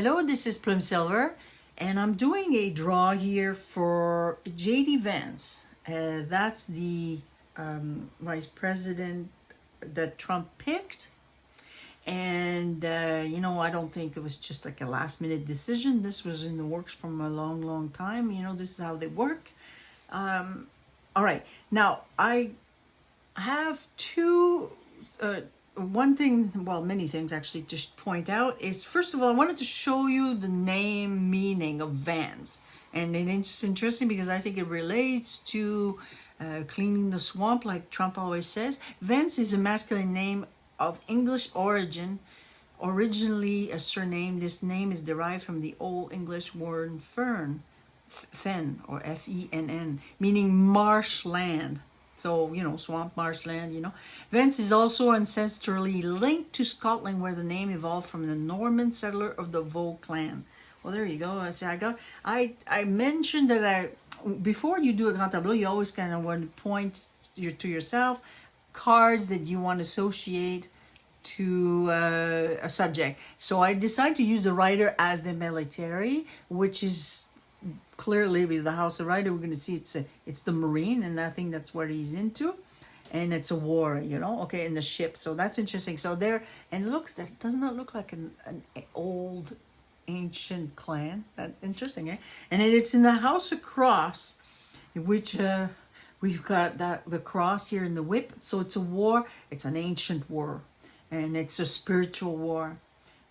Hello, this is Plum Silver, and I'm doing a draw here for JD Vance. That's the vice president that Trump picked. And, I don't think it was just like a last minute decision. This was in the works from a long, long time. This is how they work. All right. Now, I have one thing, well, many things actually, to point out is, first of all, I wanted to show you the name meaning of Vance. And it's interesting because I think it relates to cleaning the swamp, like Trump always says. Vance is a masculine name of English origin, originally a surname. This name is derived from the Old English word fen, or F-E-N-N, meaning marshland. So, swamp, marshland, Vance is also ancestrally linked to Scotland, where the name evolved from the Norman settler of the Vaux clan. Well, there you go. I mentioned that before you do a grand tableau, you always kind of want to point to yourself cards that you want to associate to a subject. So I decided to use the writer as the military, which is clearly with the house of writer. We're going to see it's the Marine, and I think that's what he's into, and it's a war, okay, in the ship. So that's interesting. So there, and that does not look like an old ancient clan. That's interesting, eh? And it's in the house across, which we've got the cross here in the whip. So it's a war. It's an ancient war, and it's a spiritual war,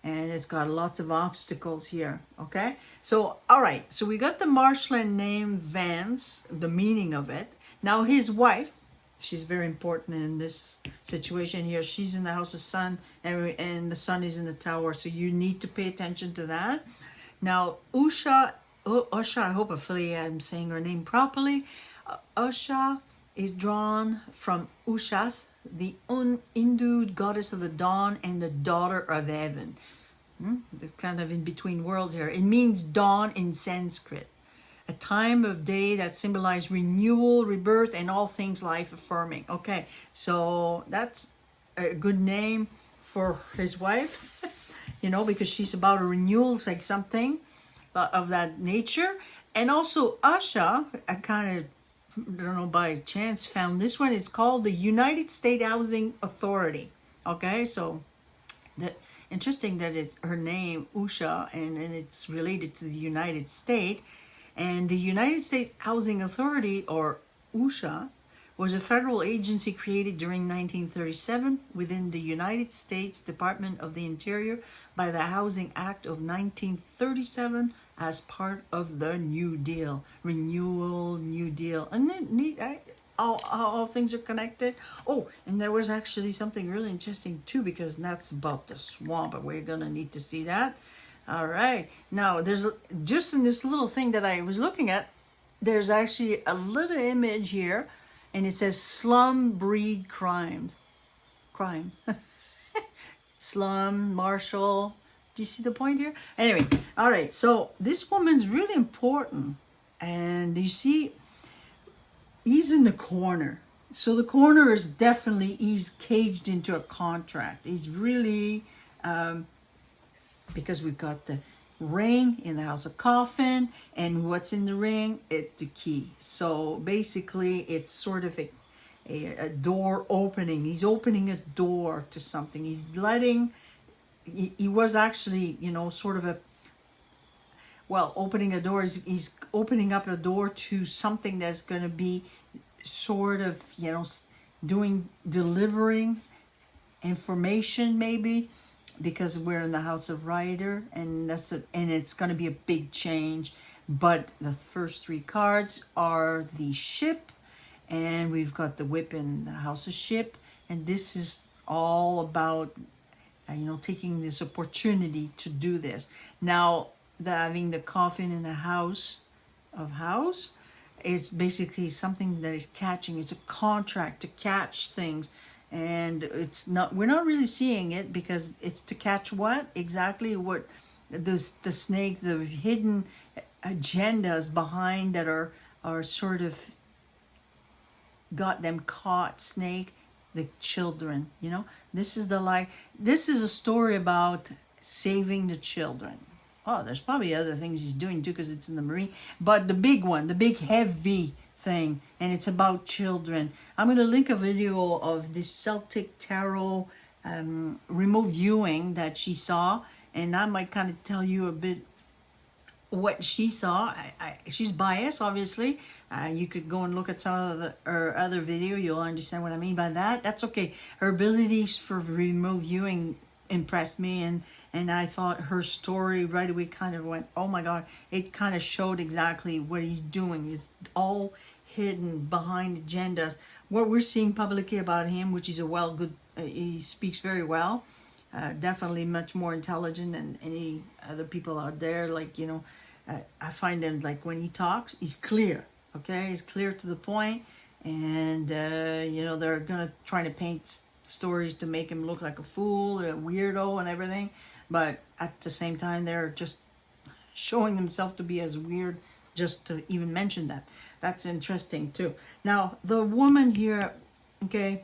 and it's got lots of obstacles here. Okay, so all right, so we got the marshland name Vance, the meaning of it. Now his wife, she's very important in this situation here. She's in the house of sun, and the sun is in the tower, so you need to pay attention to that. Now Usha, I hope I'm saying her name properly. Usha is drawn from Ushas, the Hindu goddess of the dawn and the daughter of heaven. It's kind of in between world here. It means dawn in Sanskrit, a time of day that symbolizes renewal, rebirth, and all things life affirming. Okay, so that's a good name for his wife, because she's about a renewal. It's like something of that nature. And also Usha, I kind of, I don't know, by chance found this one. It's called the United States Housing Authority. Okay, so interesting that it's her name Usha, and it's related to the United States. And the United States Housing Authority, or Usha, was a federal agency created during 1937 within the United States Department of the Interior by the Housing Act of 1937 as part of the New Deal. Renewal, New Deal. And neat, all things are connected. Oh, and there was actually something really interesting too, because that's about the swamp, and we're gonna need to see that. All right, now there's just in this little thing that I was looking at, there's actually a little image here, and it says slum breed crime. Slum, Marshall. Do you see the point here? Anyway, all right, so this woman's really important, and you see he's in the corner. So the corner is definitely, he's caged into a contract. He's really, because we've got the ring in the house of coffin, and what's in the ring? It's the key. So basically it's sort of a door opening. He's opening a door to something. He's letting, he was actually, sort of opening a door. He's opening up a door to something that's going to be sort of, delivering information, maybe, because we're in the house of writer, and and it's going to be a big change. But the first three cards are the ship, and we've got the whip in the house of ship, and this is all about taking this opportunity to do this. Now, having the coffin in the house of house, it's basically something that is catching. It's a contract to catch things, and we're not really seeing it, because it's to catch what exactly, what the snake, the hidden agendas behind that are sort of got them caught. Snake, the children, this is a story about saving the children. Oh, there's probably other things he's doing too because it's in the Marine. But the big one, the big heavy thing, and it's about children. I'm going to link a video of this Celtic Tarot remote viewing that she saw, and I might kind of tell you a bit what she saw. She's biased, obviously. You could go and look at some of her other video. You'll understand what I mean by that. That's okay. Her abilities for remote viewing impressed me, and I thought her story right away kind of went, oh my God, it kind of showed exactly what he's doing. It's all hidden behind agendas. What we're seeing publicly about him, which is he speaks very well. Definitely much more intelligent than any other people out there. Like, I find him, like, when he talks, he's clear. Okay, he's clear to the point, and they're gonna try to paint stories to make him look like a fool or a weirdo and everything, but at the same time, they're just showing themselves to be as weird just to even mention that. That's interesting too. Now, the woman here, okay,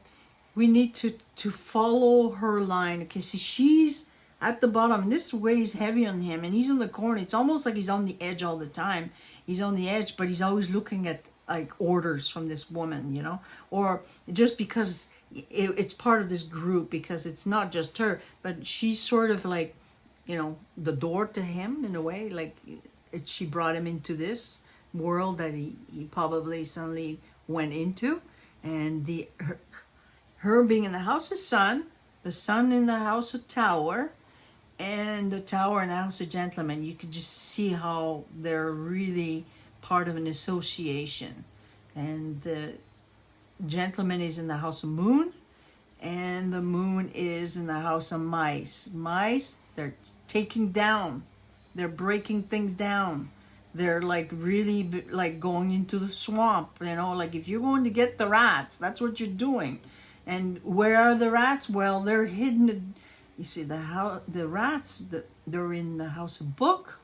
we need to follow her line. Okay, see, she's at the bottom. This weighs heavy on him, and he's in the corner. It's almost like he's on the edge all the time. He's on the edge, but he's always looking at like orders from this woman, or just because it's part of this group, because it's not just her, but she's sort of like, the door to him in a way. Like she brought him into this world that he probably suddenly went into, and her being in the house of sun, the sun in the house of tower, and the tower in the house of gentlemen. You could just see how they're really part of an association. And the gentleman is in the house of moon, and the moon is in the house of mice. Mice, they're taking down, they're breaking things down. They're like really like going into the swamp, like if you're going to get the rats, that's what you're doing. And where are the rats? Well, they're hidden. You see, the rats, they're in the house of book,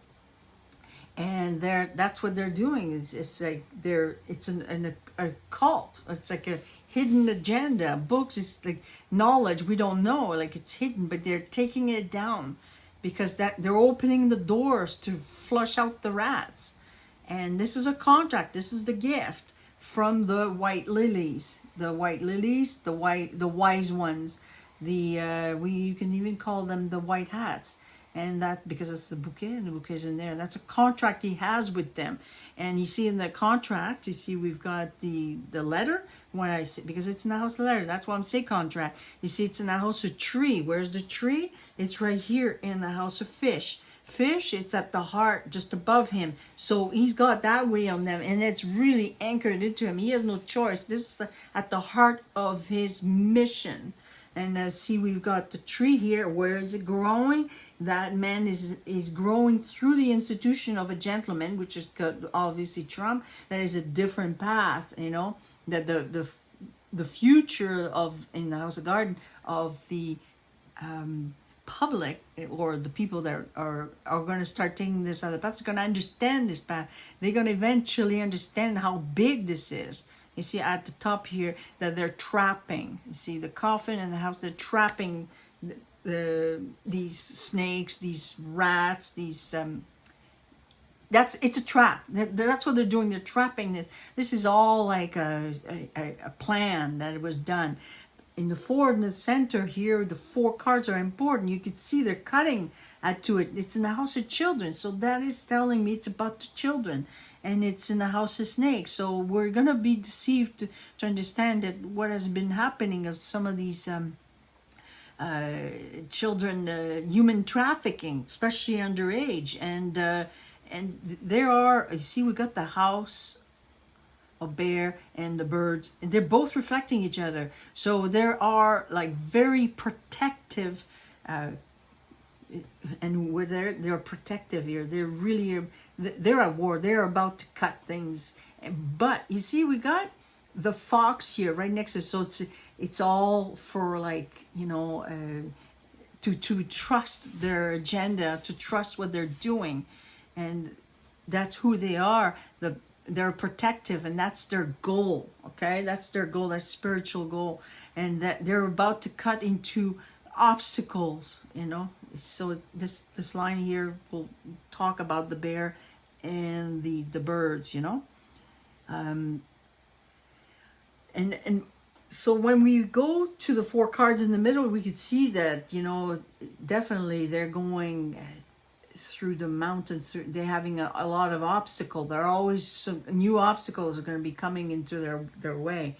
and that's what they're doing. It's like it's a cult. It's like a hidden agenda. Books is like knowledge we don't know, like it's hidden, but they're taking it down because they're opening the doors to flush out the rats. And this is a contract. This is the gift from the white lilies. The white lilies, the wise ones. You can even call them the white hats, and that because it's the bouquet, and the bouquet's in there. That's a contract he has with them. And you see in the contract, you see we've got the letter. When I say, because it's in the house of letter, that's why I'm saying contract. You see, it's in the house of tree. Where's the tree? It's right here in the house of fish. Fish, it's at the heart, just above him. So he's got that way on them, and it's really anchored into him. He has no choice. This is at the heart of his mission. And see, we've got the tree here. Where is it growing? That man is growing through the institution of a gentleman, which is obviously Trump. That is a different path, that the future of in the House of Garden of the public, or the people that are going to start taking this other path, they're going to understand this path. They're going to eventually understand how big this is. You see at the top here that they're trapping. You see the coffin in the house. They're trapping these snakes, these rats, these. It's a trap. That's what they're doing. They're trapping this. This is all like a plan that was done. In the forward and the center here, the 4 cards are important. You can see they're cutting to it. It's in the house of children. So that is telling me it's about the children. And it's in the house of snakes. So we're going to be deceived to understand that what has been happening of some of these children, human trafficking, especially underage. And there are, you see, we got the house of bear and the birds, and they're both reflecting each other. So there are like very protective, and where they're protective here. They're really, they're at war. They're about to cut things. But you see, we got the fox here right next to it. So it's all for like, to trust their agenda, to trust what they're doing. And that's who they are. They're protective, and that's their goal. Okay, that's their goal, their spiritual goal, and that they're about to cut into obstacles. So this line here will talk about the bear and the birds, you know. And so when we go to the 4 cards in the middle, we could see that, you know, definitely they're going through the mountains. They're having a lot of obstacles. There are always some new obstacles are going to be coming into their way.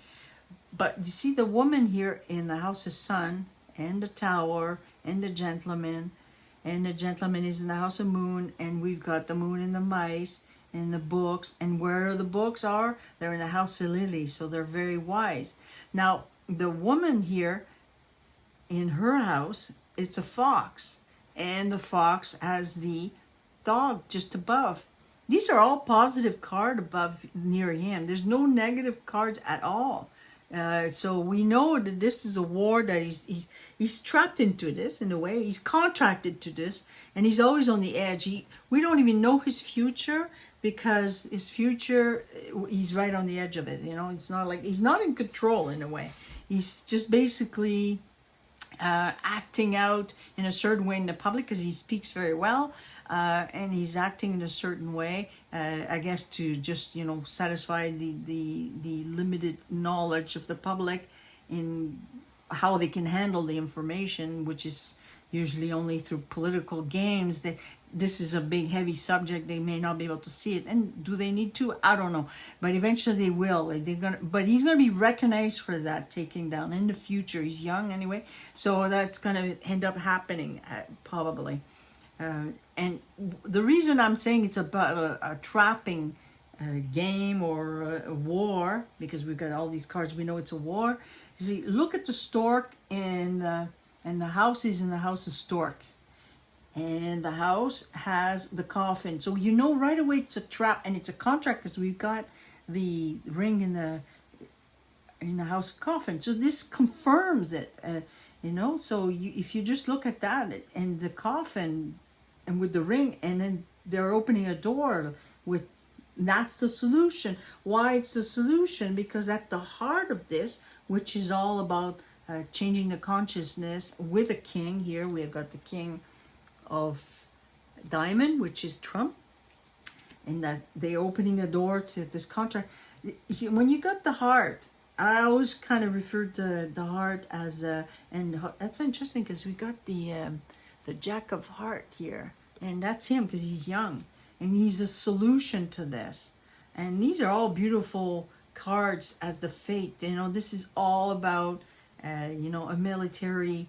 But you see the woman here in the house of sun and the tower and the gentleman is in the house of moon, and we've got the moon and the mice and the books, and where the books are, they're in the house of lily, so they're very wise. Now the woman here in her house is a fox, and the fox has the dog just above. These are all positive card above near him. There's no negative cards at all. So we know that this is a war that he's trapped into this in a way. He's contracted to this, and he's always on the edge. We don't even know his future, because his future, he's right on the edge of it. You know, it's not like he's not in control in a way. He's just basically acting out in a certain way in the public because he speaks very well. And he's acting in a certain way, I guess, to just, you know, satisfy the limited knowledge of the public in how they can handle the information, which is usually only through political games. This is a big, heavy subject. They may not be able to see it. And do they need to? I don't know. But eventually they will. But he's going to be recognized for that taking down in the future. He's young anyway. So that's going to end up happening, probably. And the reason I'm saying it's about a trapping game or a war, because we've got all these cards, we know it's a war. See, look at the stork, and the house is in the house of stork, and the house has the coffin. So you know right away it's a trap, and it's a contract because we've got the ring in the house of coffin. So this confirms it, you know. So if you just look at that and the coffin, and with the ring, and then they're opening a door with, that's the solution. Why it's the solution? Because at the heart of this, which is all about changing the consciousness with a king, here we have got the king of diamond, which is Trump, and that they're opening a door to this contract. When you got the heart, I always kind of referred to the heart as and that's interesting because we got the Jack of Heart here, and that's him because he's young, and he's a solution to this. And these are all beautiful cards as the fate. You know, this is all about you know, a military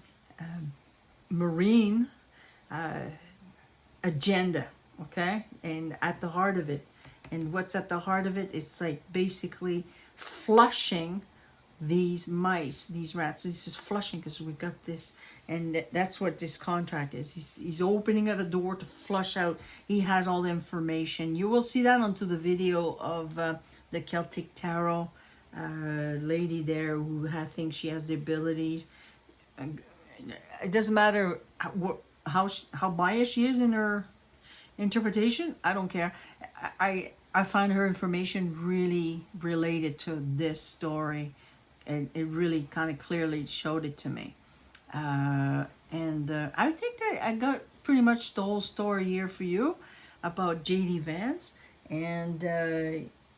marine agenda, okay? And at the heart of it, and what's at the heart of it, it's like basically flushing these mice, these rats. This is flushing because we've got this, and that's what this contract is. He's opening up a door to flush out. He has all the information. You will see that onto the video of the Celtic Tarot lady there who thinks she has the abilities. It doesn't matter how biased she is in her interpretation. I don't care. I find her information really related to this story, and it really kind of clearly showed it to me. And I think that I got pretty much the whole story here for you about JD Vance, and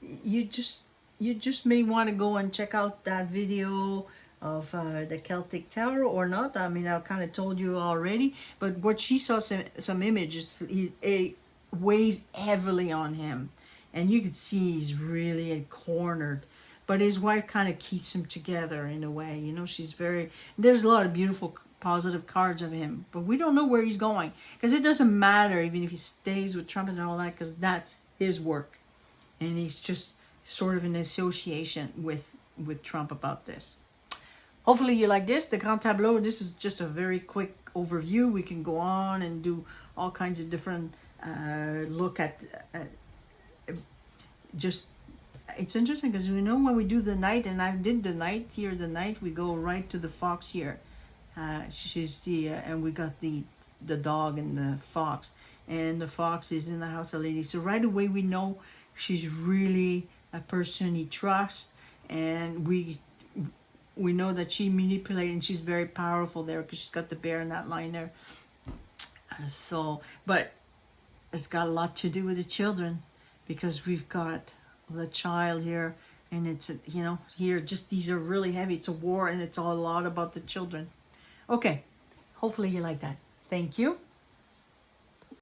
you just may want to go and check out that video of the Celtic Tower or not. I mean, I kind of told you already, but what she saw some images, it weighs heavily on him, and you could see he's really cornered. But his wife kind of keeps him together in a way. You know, there's a lot of beautiful positive cards of him, but we don't know where he's going, because it doesn't matter even if he stays with Trump and all that, because that's his work, and he's just sort of in association with Trump about this. Hopefully you like this, the Grand Tableau. This is just a very quick overview. We can go on and do all kinds of different look at just, it's interesting because we know when we do the night, and I did the night here, we go right to the fox here. She's the and we got the dog and the fox, and the fox is in the house of ladies. So right away we know she's really a person he trusts, and we know that she manipulates, and she's very powerful there because she's got the bear in that line there. So, but it's got a lot to do with the children, because we've got the child here, and it's, you know, here, just these are really heavy. It's a war, and it's a lot about the children. Okay, hopefully you like that. Thank you.